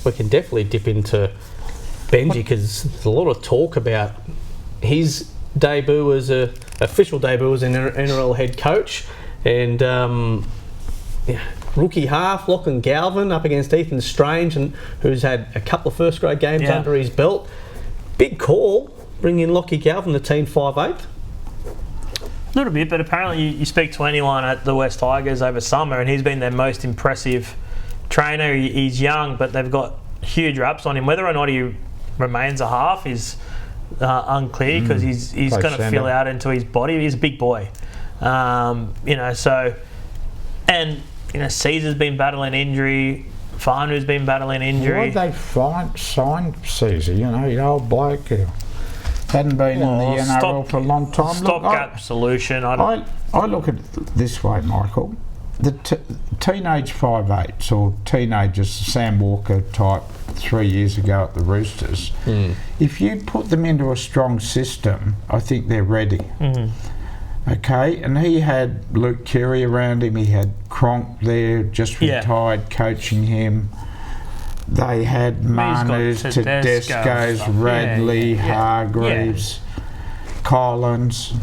we can definitely dip into Benji, because there's a lot of talk about his debut as official debut as an NRL head coach, and rookie half Lachlan Galvin up against Ethan Strange, and who's had a couple of first grade games under his belt. Big call, bringing in Lachie Galvin, the team 5'8". A little bit, but apparently you speak to anyone at the West Tigers over summer and he's been their most impressive trainer. He's young, but they've got huge raps on him. Whether or not he remains a half is unclear, because he's going to fill out into his body. He's a big boy. Caesar's been battling injury. Fanu's been battling injury. Why'd they sign Caesar? The old bloke who hadn't been in the NRL for a long time. Stopgap solution. I look at it this way, Michael. The teenage 5'8", or teenagers, Sam Walker type 3 years ago at the Roosters, if you put them into a strong system, I think they're ready. Okay, and he had Luke Keary around him, he had Cronk there, just retired, coaching him. They had Manus, Tedesco's, Radley, Hargreaves, Collins.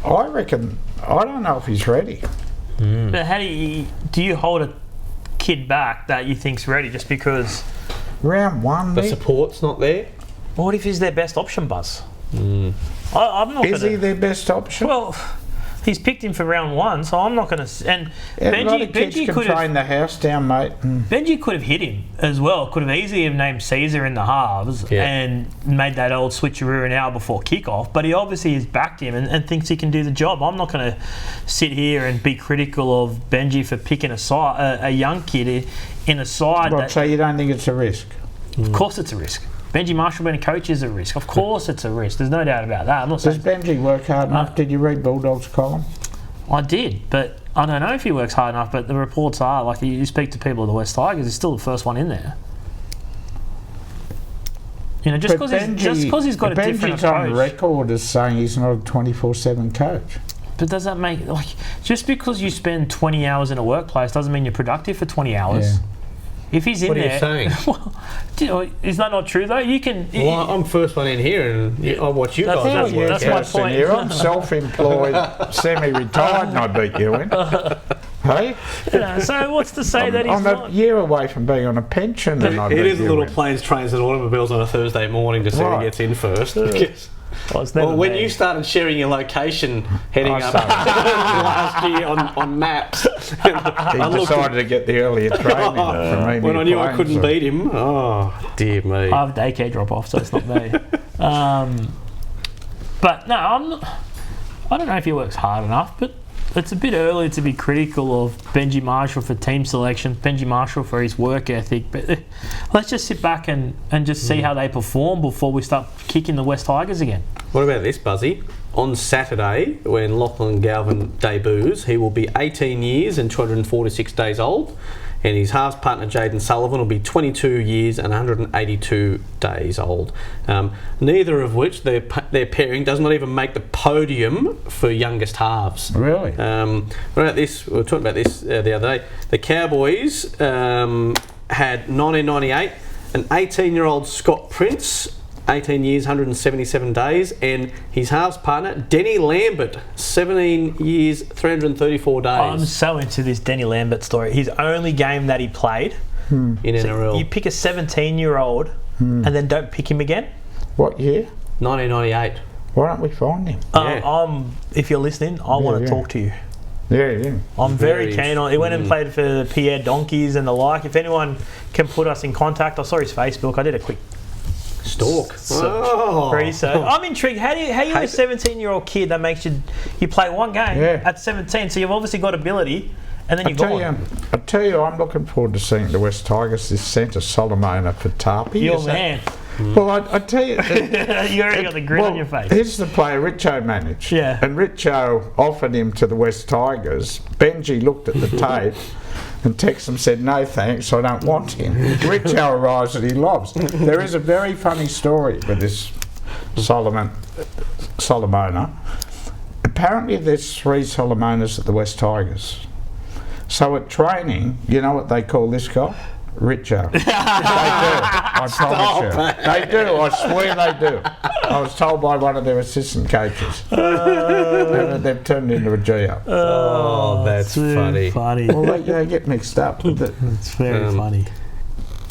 I reckon, I don't know if he's ready. But how do you hold a kid back that you think's ready just because round one the support's not there? What if he's their best option, Buzz? I'm not. Is he their best option? Well, he's picked him for round one, so I'm not going to. And Benji could train the house down, mate. Benji could have hit him as well. Could have easily have named Caesar in the halves and made that old switcheroo an hour before kickoff. But he obviously has backed him and thinks he can do the job. I'm not going to sit here and be critical of Benji for picking a young kid in a side. So you don't think it's a risk? Of course, it's a risk. Benji Marshall being a coach is a risk. Of course it's a risk. There's no doubt about that. Does Benji work hard enough? Did you read Bulldog's column? I did, but I don't know if he works hard enough, but the reports are, like, you speak to people at the West Tigers, he's still the first one in there. Just because he's got a different approach. Benji's on record as saying he's not a 24/7 coach. But does that make, just because you spend 20 hours in a workplace doesn't mean you're productive for 20 hours? Yeah. If he's in there... What are you saying? Is that not true, though? You can... I'm first one in here, and I watch you guys. That's my point. I'm self-employed, semi-retired, and I beat you in. Hey? So what's to say that he's I'm a year away from being on a pension, and I beat you in. It is little planes, trains and automobiles on a Thursday morning to see who gets in first. When you started sharing your location heading up last year on maps, he decided to get the earlier training from me. When I knew I couldn't beat him, oh dear me. I have daycare drop off, so it's not me. But no, I don't know if he works hard enough, but it's a bit early to be critical of Benji Marshall for team selection, Benji Marshall for his work ethic, but let's just sit back and just see how they perform before we start kicking the West Tigers again. What about this, Buzzy? On Saturday, when Lachlan Galvin debuts, he will be 18 years and 246 days old, and his halves partner Jaden Sullivan will be 22 years and 182 days old. Neither of which their pairing does not even make the podium for youngest halves. Really? What about this? We were talking about this the other day. The Cowboys had 1998 an 18-year-old Scott Prince, 18 years, 177 days, and his halves partner, Denny Lambert, 17 years, 334 days. I'm so into this Denny Lambert story. His only game that he played in NRL. You pick a 17-year-old and then don't pick him again? What year? 1998. Why don't we find him? If you're listening, I want to talk to you. Yeah. I'm very keen on. He went and played for the Pierre Donkeys and the like. If anyone can put us in contact, I saw his Facebook. I did a quick stalk. Research. I'm intrigued. How you a 17-year-old kid that makes you play one game at 17? So you've obviously got ability, and then you've gone. I tell you, I'm looking forward to seeing the West Tigers this centre Solomona for Tarpey. Your man. Well, I tell you... you already got the grin on your face. Here's the player Richo managed. Yeah. And Richo offered him to the West Tigers. Benji looked at the tape and Texam said, no thanks, I don't want him. Richo arrives and he lobs. There is a very funny story with this Solomona. Apparently there's 3 Solomonas at the West Tigers. So at training, you know what they call this guy? richer. They do. I promise you. They do. I swear they do. I was told by one of their assistant coaches. They've turned into a G-up. Oh, that's funny. Well, they get mixed up with it. It's very funny.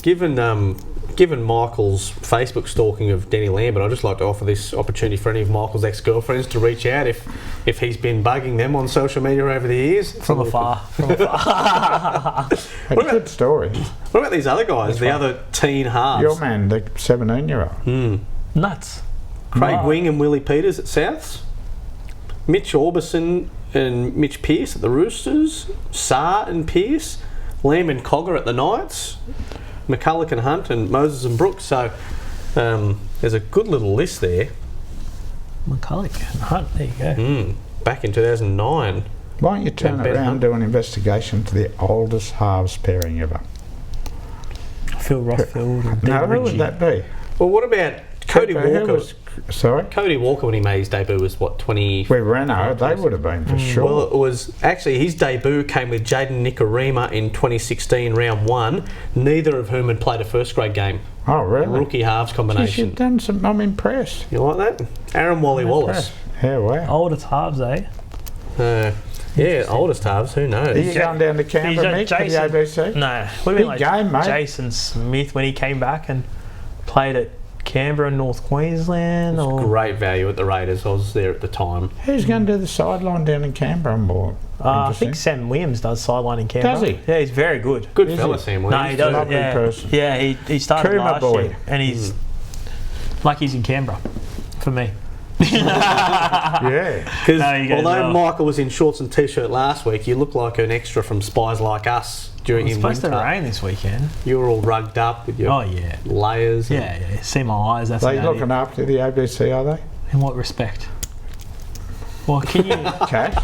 Given Michael's Facebook stalking of Denny Lambert, I'd just like to offer this opportunity for any of Michael's ex-girlfriends to reach out if he's been bugging them on social media over the years. From afar. A good story. What about these other guys, the other teen halves? Your man, the 17-year-old. Nuts. Craig Wing and Willie Peters at Souths. Mitch Orbison and Mitch Pearce at the Roosters. Saar and Pearce. Lamb and Cogger at the Knights. McCulloch and Hunt and Moses and Brooks. So there's a good little list there. McCulloch and Hunt, there you go. Back in 2009. Why don't you turn around and do an investigation to the oldest halves pairing ever? Phil Rothfield and No, Dean who would Ritchie. that be? Well, what about Cody Walker? Sorry? Cody Walker, when he made his debut, was what, 20? With Renault, they would have been for sure. Well, it was actually his debut came with Jaden Nikorima in 2016, round 1. Neither of whom had played a first grade game. Oh, really? Rookie halves Jeez, combination. you've done some. I'm impressed. You like that? Aaron Wally Wallace. Yeah, wow. Oldest halves, eh? Yeah, oldest halves. Who knows? Are you going down to Canberra, Mick, for the ABC? No. What do you mean, Big game, mate. Jason Smith when he came back and played at Canberra and North Queensland? Or Great value at the Raiders. I was there at the time. Who's going to do the sideline down in Canberra on board? I think Sam Williams does sideline in Canberra. Does he? Yeah, he's very good. Good fella, Sam Williams. No, he doesn't. Lovely Yeah, person. yeah. He started Coomer last boy. year, and he's like he's in Canberra for me. Yeah. Because No, you go as although well. Michael was in shorts and t-shirt last week, you look like an extra from Spies Like Us during It's in supposed winter. to rain this weekend. You were all rugged up with your Oh yeah, layers. and- yeah. See my eyes. That's They about looking it. after the ABC, are they? In what respect? Well, can you? Cash?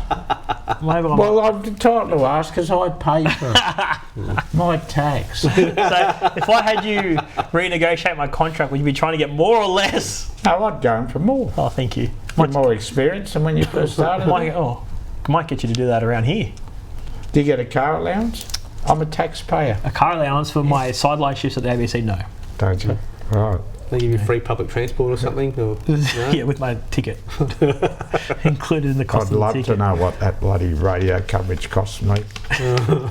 Maybe I'm Well, I'm entitled to ask because I pay for it. My tax. So if I had you renegotiate my contract, would you be trying to get more or less? No, I'd go in for more. Oh, thank you. With more experience than when you first started. Might get you to do that around here. Do you get a car allowance? I'm a taxpayer. A car allowance for my sideline shifts at the ABC? No. Don't you? Right. They give you free public transport or something? Or, no? Yeah, with my ticket included in the cost I'd of love the to ticket. know what that bloody radio coverage costs me.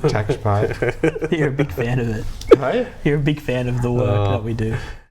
Taxpayer. You're a big fan of it. Hey? You're a big fan of the work that we do.